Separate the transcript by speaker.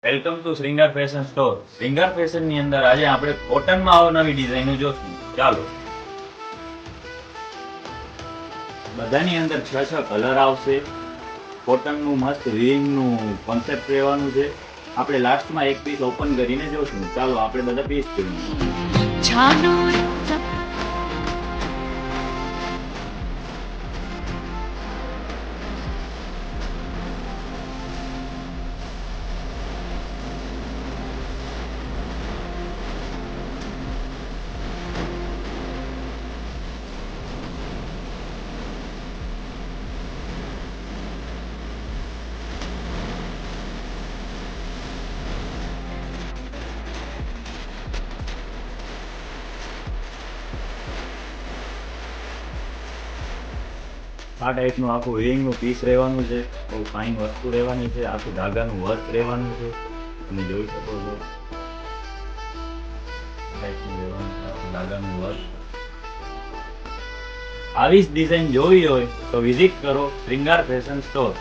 Speaker 1: Welcome to Shringar fashion store. Shringar fashion ની અંદર આજે આપણે કોટનમાં અવનવી ડિઝાઇનો જોશું. ચાલો, બધાની અંદર 6 કલર આવશે. કોટનનું મસ્ત વીવિંગનું કોન્સેપ્ટ રહેવાનું છે. આપણે લાસ્ટમાં એક પીસ ઓપન કરીને જોશું. ચાલો આપણે બધા પીસ જોઈએ. આ ટાઈપનું આખું વીવિંગનું પીસ રહેવાનું છે. બહુ ફાઇન વસ્તુ રહેવાની છે. આખું ધાગાનું વર્ક રહેવાનું છે. તમે જોઈ શકો છો. ધાગાનું વર્ક. આવી જ ડિઝાઇન જોવી હોય તો વિઝિટ કરો શ્રીંગાર ફેશન સ્ટોર.